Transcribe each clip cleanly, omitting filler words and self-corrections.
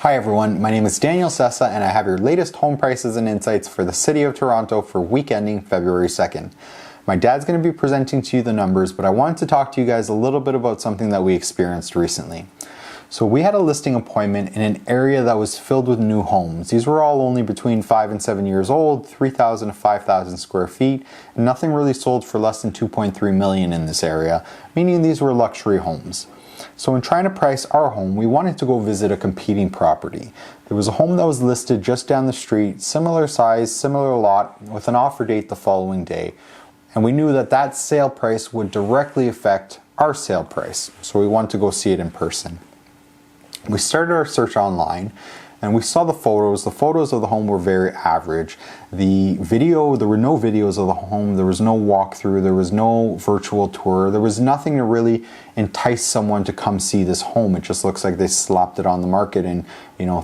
Hi everyone, my name is Santo Sessa and I have your latest home prices and insights for the City of Toronto for week ending February 2nd. My dad's going to be presenting to you the numbers, but I wanted to talk to you guys a little bit about something that we experienced recently. So we had a listing appointment in an area that was filled with new homes. These were all only between 5 and 7 years old, 3,000 to 5,000 square feet, and nothing really sold for less than 2.3 million in this area, meaning these were luxury homes. So in trying to price our home, we wanted to go visit a competing property. There was a home that was listed just down the street, similar size, similar lot, with an offer date the following day. And we knew that that sale price would directly affect our sale price. So we wanted to go see it in person. We started our search online and we saw the photos. The photos of the home were very average. The video, there were no videos of the home. There was no walkthrough. There was no virtual tour. There was nothing to really entice someone to come see this home. It just looks like they slapped it on the market and,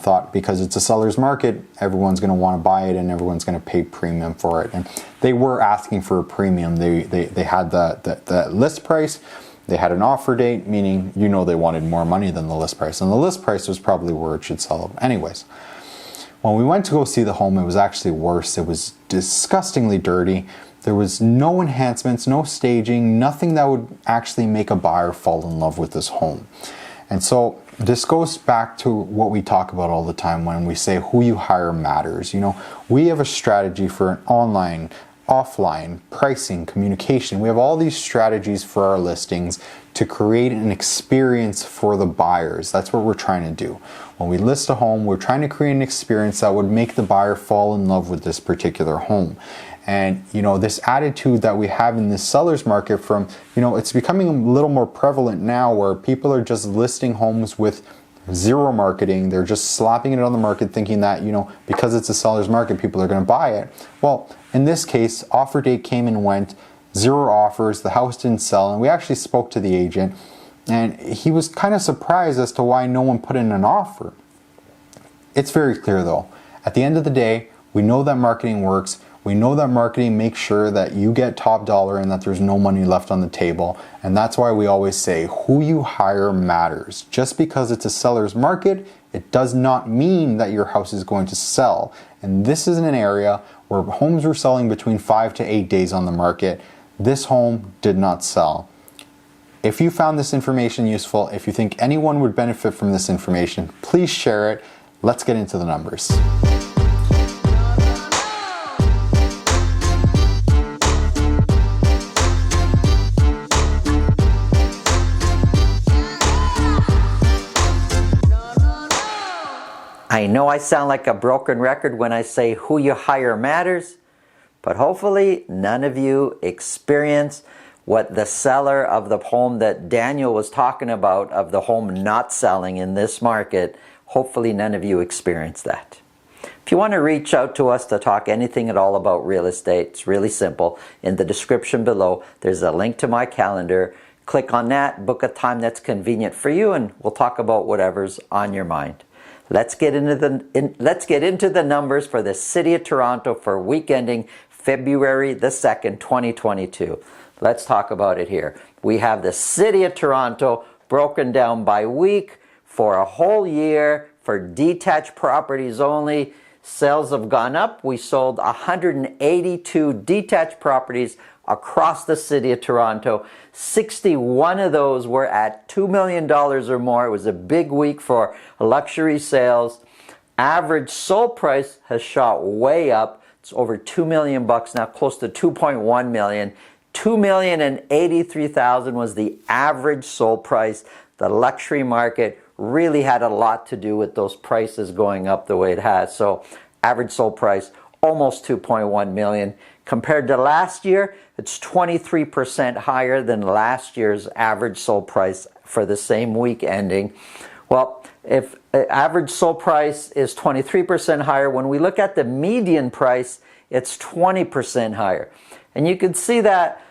thought because it's a seller's market, everyone's going to want to buy it and everyone's going to pay premium for it. And they were asking for a premium. They had the list price. They had an offer date, meaning they wanted more money than the list price. And the list price was probably where it should sell. Anyways, when we went to go see the home, it was actually worse. It was disgustingly dirty. There was no enhancements, no staging, nothing that would actually make a buyer fall in love with this home. And so this goes back to what we talk about all the time when we say who you hire matters. We have a strategy for an online, offline, pricing, communication. We have all these strategies for our listings to create an experience for the buyers. That's what we're trying to do. When we list a home, we're trying to create an experience that would make the buyer fall in love with this particular home. And this attitude that we have in this seller's market from, it's becoming a little more prevalent now where people are just listing homes with zero marketing. They're just slapping it on the market thinking that, because it's a seller's market, people are going to buy it. Well, in this case, offer date came and went, zero offers, the house didn't sell, and we actually spoke to the agent, and he was kind of surprised as to why no one put in an offer. It's very clear though. At the end of the day, we know that marketing works. We know that marketing makes sure that you get top dollar and that there's no money left on the table. And that's why we always say who you hire matters. Just because it's a seller's market, it does not mean that your house is going to sell. And this is an area where homes were selling between 5 to 8 days on the market. This home did not sell. If you found this information useful, if you think anyone would benefit from this information, please share it. Let's get into the numbers. I know I sound like a broken record when I say who you hire matters, but hopefully none of you experience what the seller of the home that Daniel was talking about, of the home not selling in this market. Hopefully none of you experience that. If you want to reach out to us to talk anything at all about real estate, it's really simple. In the description below, there's a link to my calendar. Click on that, book a time that's convenient for you, and we'll talk about whatever's on your mind. Let's get into the numbers for the City of Toronto for week ending February the 2nd, 2022. Let's talk about it here. We have the City of Toronto broken down by week for a whole year for detached properties only. Sales have gone up. We sold 182 detached properties across the City of Toronto. 61 of those were at $2 million or more. It was a big week for luxury sales. Average sold price has shot way up. It's over $2 million now, close to $2.1 million. $2,083,000 was the average sold price. The luxury market really had a lot to do with those prices going up the way it has. So average sold price, almost $2.1 million. Compared to last year, it's 23% higher than last year's average sold price for the same week ending. Well, if average sold price is 23% higher, when we look at the median price, it's 20% higher. And you can see that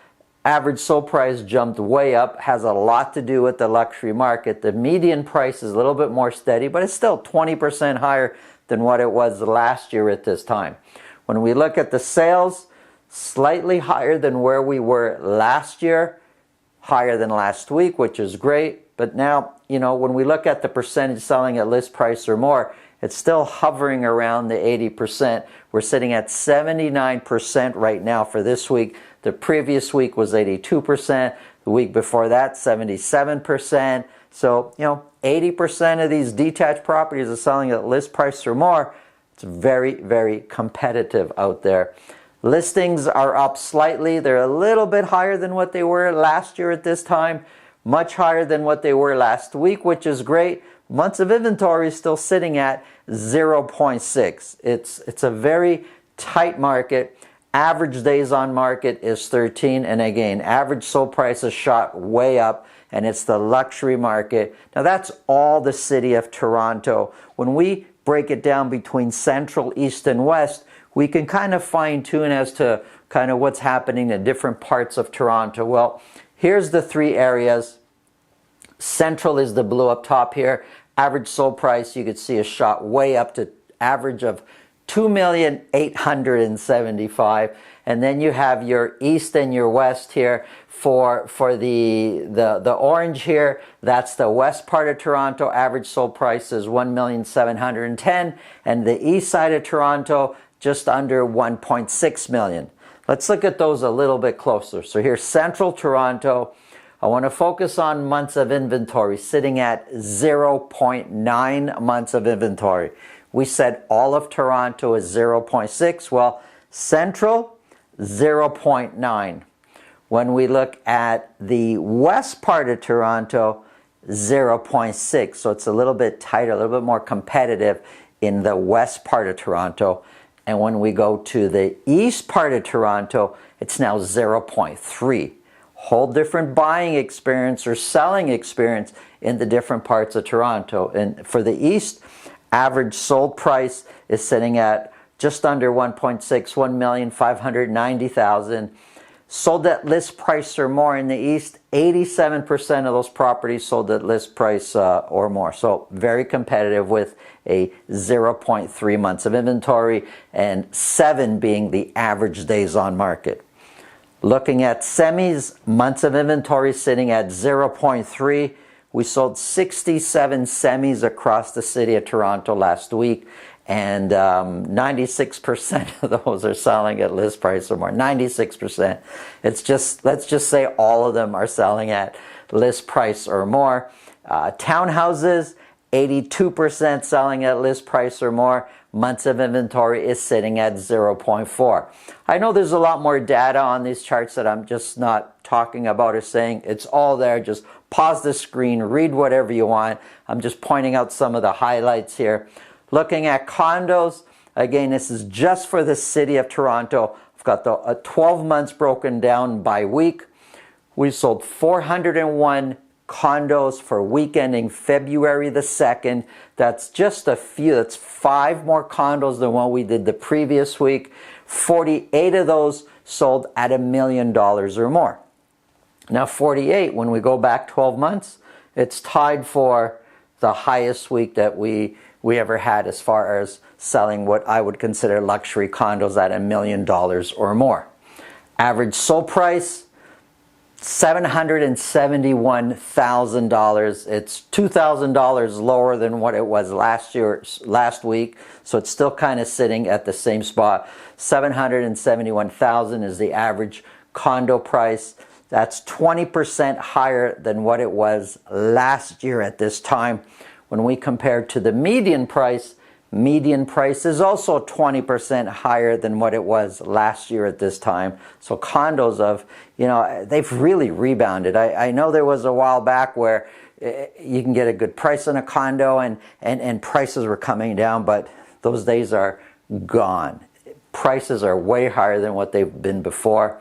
average sold price jumped way up, has a lot to do with the luxury market. The median price is a little bit more steady, but it's still 20% higher than what it was last year at this time. When we look at the sales, slightly higher than where we were last year, higher than last week, which is great. But now when we look at the percentage selling at list price or more, it's still hovering around the 80%. We're sitting at 79% right now for this week. The previous week was 82%. The week before that, 77%. So, 80% of these detached properties are selling at list price or more. It's very, very competitive out there. Listings are up slightly. They're a little bit higher than what they were last year at this time. Much higher than what they were last week, which is great. Months of inventory is still sitting at 0.6. It's a very tight market. Average days on market is 13. And again, average sold price is shot way up, and it's the luxury market. Now that's all the city of Toronto. When we break it down between central, east, and west, we can kind of fine tune as to kind of what's happening in different parts of Toronto. Well, here's the three areas. Central is the blue up top here. Average sold price, you could see, is shot way up to average of $2,875,000. And then you have your east and your west here. For the orange here, that's the west part of Toronto. Average sold price is $1,710,000, and the east side of Toronto just under $1.6 million. Let's look at those a little bit closer. So here's central Toronto. I want to focus on months of inventory, sitting at 0.9 months of inventory. We said all of Toronto is 0.6. Well, central, 0.9. When we look at the west part of Toronto, 0.6. So it's a little bit tighter, a little bit more competitive in the west part of Toronto. And when we go to the east part of Toronto, it's now 0.3. Whole different buying experience or selling experience in the different parts of Toronto. And for the east, average sold price is sitting at just under 1.6, 1,590,000. Sold at list price or more in the east, 87% of those properties sold at list price or more. So very competitive with a 0.3 months of inventory and 7 being the average days on market. Looking at semis, months of inventory sitting at 0.3. We sold 67 semis across the city of Toronto last week, and 96% of those are selling at list price or more. 96%. It's just, let's just say all of them are selling at list price or more. Townhouses, 82% selling at list price or more. Months of inventory is sitting at 0.4. I know there's a lot more data on these charts that I'm just not talking about or saying. It's all there. Just pause the screen, read whatever you want. I'm just pointing out some of the highlights here. Looking at condos, again, this is just for the city of Toronto. I've got the 12 months broken down by week. We sold 401 condos for week ending February the 2nd. That's just a few. That's 5 more condos than what we did the previous week. 48 of those sold at $1 million or more. Now 48, when we go back 12 months, it's tied for the highest week that we ever had as far as selling what I would consider luxury condos at $1 million or more. Average sold price, $771,000. It's $2,000 lower than what it was last week. So it's still kind of sitting at the same spot. $771,000 is the average condo price. That's 20% higher than what it was last year at this time. When we compare to the median price is also 20% higher than what it was last year at this time. So condos they've really rebounded. I know there was a while back where you can get a good price on a condo and prices were coming down, but those days are gone. Prices are way higher than what they've been before.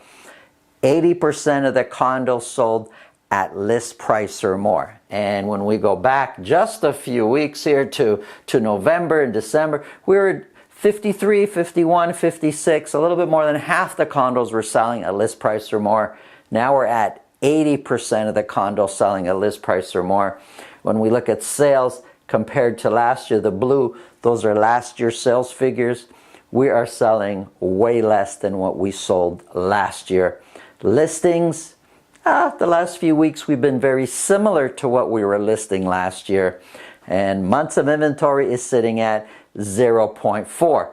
80% of the condos sold at list price or more. And when we go back just a few weeks here to November and December, we were at 53, 51, 56, a little bit more than half the condos were selling at list price or more. Now we're at 80% of the condos selling at list price or more. When we look at sales compared to last year, the blue, those are last year's sales figures. We are selling way less than what we sold last year. Listings, The last few weeks we've been very similar to what we were listing last year, and months of inventory is sitting at 0.4.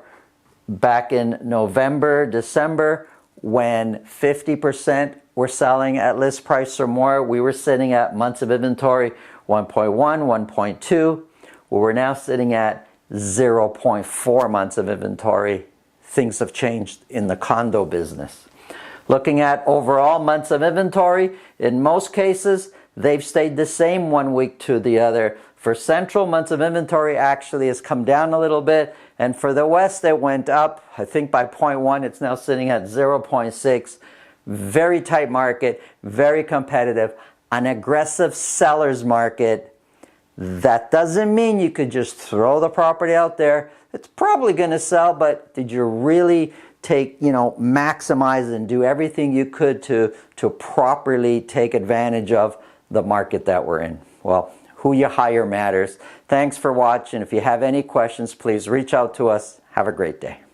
Back in November, December, when 50% were selling at list price or more, we were sitting at months of inventory 1.1, 1.2. We're now sitting at 0.4 months of inventory. Things have changed in the condo business. Looking at overall months of inventory, in most cases, they've stayed the same one week to the other. For Central, months of inventory actually has come down a little bit, and for the West, it went up. I think by 0.1, it's now sitting at 0.6. Very tight market, very competitive, an aggressive seller's market. That doesn't mean you could just throw the property out there. It's probably going to sell, but did you really maximize and do everything you could to properly take advantage of the market that we're in? Well, who you hire matters. Thanks for watching. If you have any questions, please reach out to us. Have a great day.